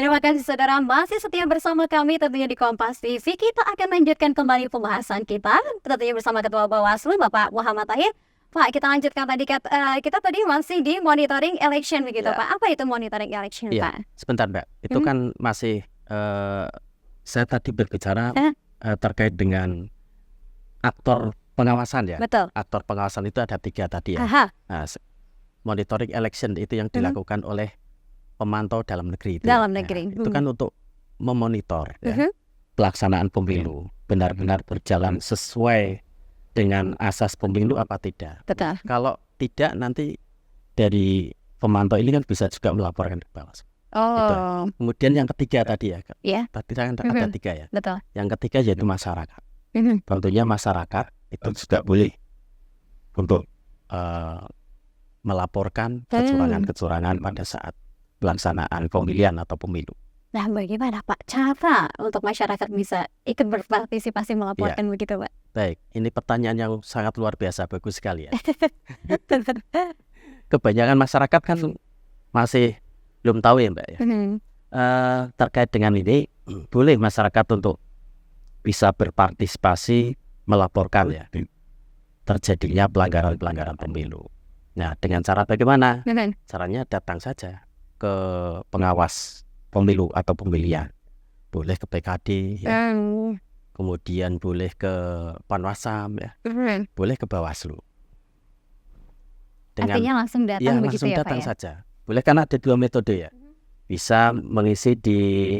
Terima kasih saudara masih setia bersama kami tentunya di Kompas TV. Kita akan lanjutkan kembali pembahasan kita tentunya bersama Ketua Bawaslu Bapak Muhammad Tahir. Pak, kita lanjutkan tadi kita tadi masih di monitoring election begitu Ya. Pak. Apa itu monitoring election Iya, Pak? sebentar Mbak. Itu kan masih saya tadi berbicara terkait dengan aktor pengawasan ya. Betul. Aktor pengawasan itu ada 3 tadi ya. Aha. Nah, monitoring election itu yang dilakukan oleh pemantau dalam negeri itu. Dalam ya. negeri. Itu kan untuk memonitor ya, pelaksanaan pemilu benar-benar berjalan sesuai dengan asas pemilu apa tidak. Betul. Kalau tidak nanti dari pemantau ini kan bisa juga melaporkan ke Bawaslu. Oh. Kemudian yang ketiga tadi ya, Iya. tadi kan ada 3 ya. Betul. Yang ketiga yaitu masyarakat. Tentunya masyarakat itu juga boleh untuk melaporkan kecurangan-kecurangan pada saat pelaksanaan pemilihan atau pemilu. Nah, bagaimana Pak cara untuk masyarakat bisa ikut berpartisipasi melaporkan begitu Pak? Baik, ini pertanyaan yang sangat luar biasa, bagus sekali ya. Kebanyakan masyarakat kan masih belum tahu ya Mbak ya. Terkait dengan ini, boleh masyarakat untuk bisa berpartisipasi melaporkan ya terjadinya pelanggaran-pelanggaran pemilu. Nah, dengan cara bagaimana? Caranya datang saja ke pengawas pemilu atau pemilihan. Boleh ke PKD ya. Kemudian boleh ke Panwasam ya. Boleh ke Bawaslu. Artinya langsung datang ya, begitu langsung ya datang Pak ya? saja. Boleh, karena ada 2 metode ya. Bisa mengisi di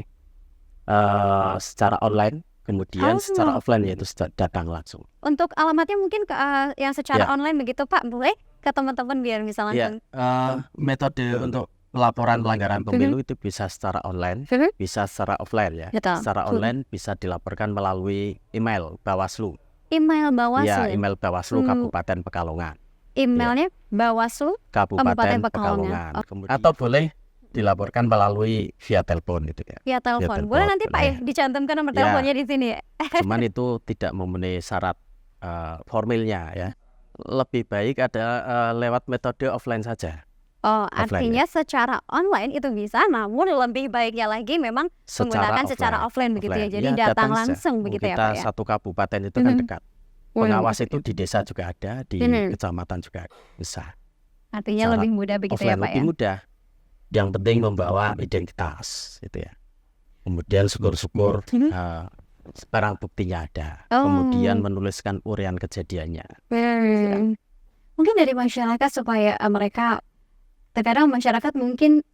secara online, kemudian secara offline yaitu datang langsung. Untuk alamatnya mungkin ke yang secara online begitu Pak, boleh ke teman-teman biar bisa langsung. Metode untuk pelaporan pelanggaran pemilu itu bisa secara online, bisa secara offline ya. Betul. Secara online bisa dilaporkan melalui email Bawaslu. Email Bawaslu. Ya, email Bawaslu Kabupaten Pekalongan. Emailnya Bawaslu Kabupaten Pekalongan. Atau boleh dilaporkan melalui via telepon itu ya. via telepon. Boleh nanti Pak ya dicantumkan nomor teleponnya di sini ya. Cuman itu tidak memenuhi syarat formilnya ya. Lebih baik ada lewat metode offline saja. Oh, artinya secara online itu bisa, namun lebih baiknya lagi memang menggunakan secara offline begitu ya. Jadi datang langsung begitu ya Pak ya. Kita satu kabupaten itu kan dekat. Pengawas itu di desa juga ada, di kecamatan juga bisa. Artinya lebih mudah begitu ya Pak ya. Lebih mudah. Yang penting membawa identitas itu ya. Kemudian syukur-syukur barang buktinya ada. Kemudian menuliskan urian kejadiannya. Mungkin dari masyarakat supaya mereka, terkadang masyarakat mungkin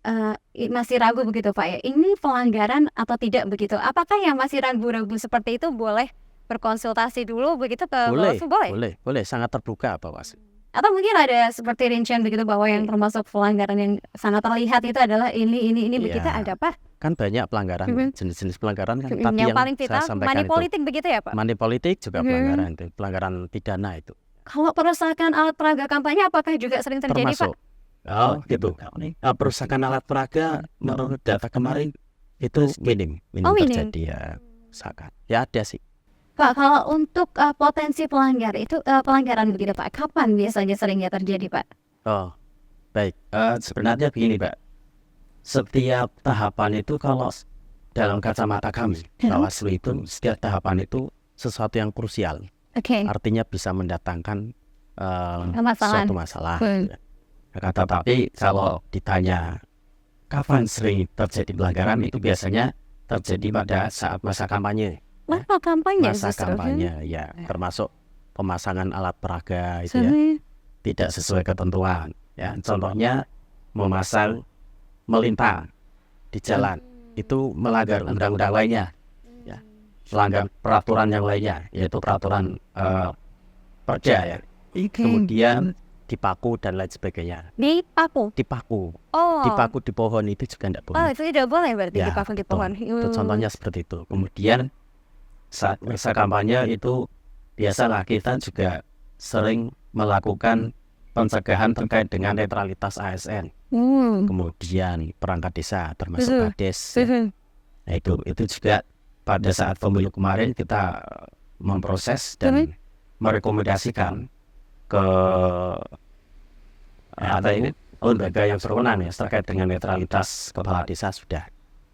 masih ragu begitu Pak ya, ini pelanggaran atau tidak begitu. Apakah yang masih ragu-ragu seperti itu boleh berkonsultasi dulu begitu ke Bawaslu? Boleh, sangat terbuka Bawaslu. Atau mungkin ada seperti rincian begitu bahwa yang termasuk pelanggaran yang sangat terlihat itu adalah ini begitu, ada Pak? Kan banyak pelanggaran, jenis-jenis pelanggaran kan. Yang paling vital money politik begitu ya Pak? Money politik juga pelanggaran itu, pelanggaran pidana itu. Kalau perusahaan alat peraga kampanye apakah juga sering terjadi Pak? Oh gitu. Perusahaan alat peraga menurut data kemarin itu minim terjadi ya. Misalkan ya ada sih. Pak, kalau untuk potensi pelanggaran begitu Pak, kapan biasanya seringnya terjadi Pak? Oh, baik. Sebenarnya begini Pak, setiap tahapan itu kalau dalam kacamata kami Bawaslu itu setiap tahapan itu sesuatu yang krusial. Artinya bisa mendatangkan suatu masalah. Tetapi kalau ditanya kapan sering terjadi pelanggaran, itu biasanya terjadi pada saat masa kampanye. Masa kampanye ya, termasuk pemasangan alat peraga itu ya, tidak sesuai ketentuan ya. Contohnya memasang melintang di jalan, itu melanggar undang-undang lainnya ya, melanggar peraturan yang lainnya, yaitu peraturan Perda ya. Kemudian dipaku dan lain sebagainya. Dipaku? Dipaku di pohon itu juga tidak boleh. Itu tidak boleh berarti ya, dipaku di pohon. Itu contohnya seperti itu. Kemudian saat masa kampanye itu biasalah kita juga sering melakukan pencegahan terkait dengan netralitas ASN. Kemudian perangkat desa termasuk Kades. Nah itu juga pada saat pemilu kemarin kita memproses dan merekomendasikan ke lembaga yang berwenang ya terkait dengan netralitas kepala desa sudah.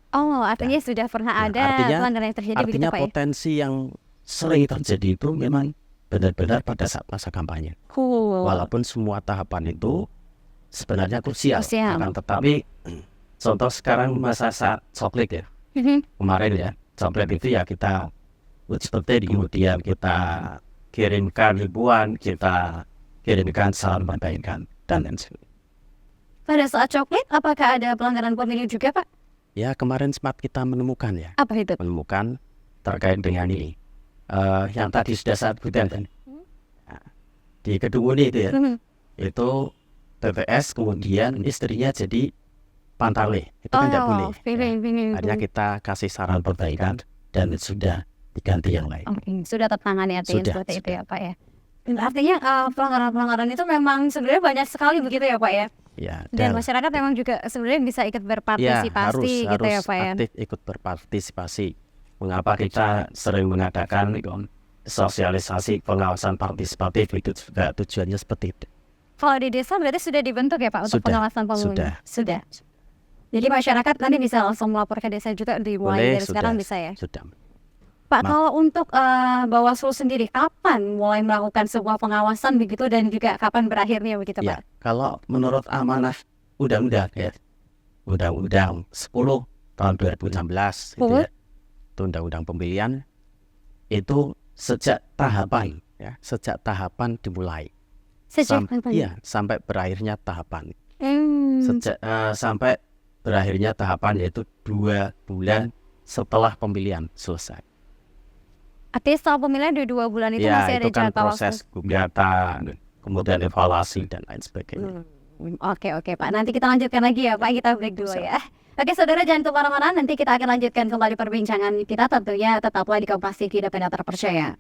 Oh, artinya sudah pernah Nah, ada pelanggaran yang terjadi begitu artinya Pak ya? potensi yang sering terjadi itu memang benar-benar pada saat masa kampanye. Walaupun semua tahapan itu sebenarnya krusial, akan tetapi contoh sekarang masa saat coklit ya, kemarin ya, coklit itu ya kita uji petik, kemudian kita kirimkan ribuan, kita kirimkan salam perbaikan dan lain sebagainya. Pada saat coklit, apakah ada pelanggaran pemilu juga Pak? Ya kemarin sempat kita menemukan ya, Apa itu? menemukan terkait dengan ini, yang tadi sudah saya sebutkan kan. Nah, di Kedunguni itu ya, itu TTS kemudian istrinya jadi pantale, itu kan tidak boleh. Akhirnya kita kasih saran perbaikan dan sudah diganti yang lain. Sudah tertangani artinya Sudah, seperti itu ya Pak ya. Artinya pelanggaran-pelanggaran itu memang sebenarnya banyak sekali begitu ya Pak ya. Ya, Dan masyarakat memang juga sebenarnya bisa ikut berpartisipasi gitu ya Pak ya. Aktif ikut berpartisipasi. Mengapa kita sering mengadakan sosialisasi pengawasan partisipatif, itu juga tujuannya seperti itu. Kalau di desa berarti sudah dibentuk ya Pak untuk pengawasan pemilunya? Sudah. Jadi masyarakat nanti bisa langsung melapor ke desa juga dimulai dari sekarang bisa ya? Sudah. Pak, kalau untuk Bawaslu sendiri, kapan mulai melakukan sebuah pengawasan begitu dan juga kapan berakhirnya begitu Ya, Pak? kalau menurut amanah undang-undang ya, Undang-Undang 10 tahun 2016 itu ya, itu undang-undang pemilihan, itu sejak tahapan dimulai. Sampai berakhirnya tahapan. Sampai berakhirnya tahapan yaitu 2 bulan setelah pemilihan selesai. Artinya setelah pemilihan 2 bulan itu Ya, masih ada itu kan jadwal proses gugatan, kemudian evaluasi dan lain sebagainya. Oke Pak, nanti kita lanjutkan lagi ya Pak, kita break dulu ya. Oke saudara, jangan kemana-mana, nanti kita akan lanjutkan kembali perbincangan kita, tentunya tetaplah di Kompas TV, independen terpercaya.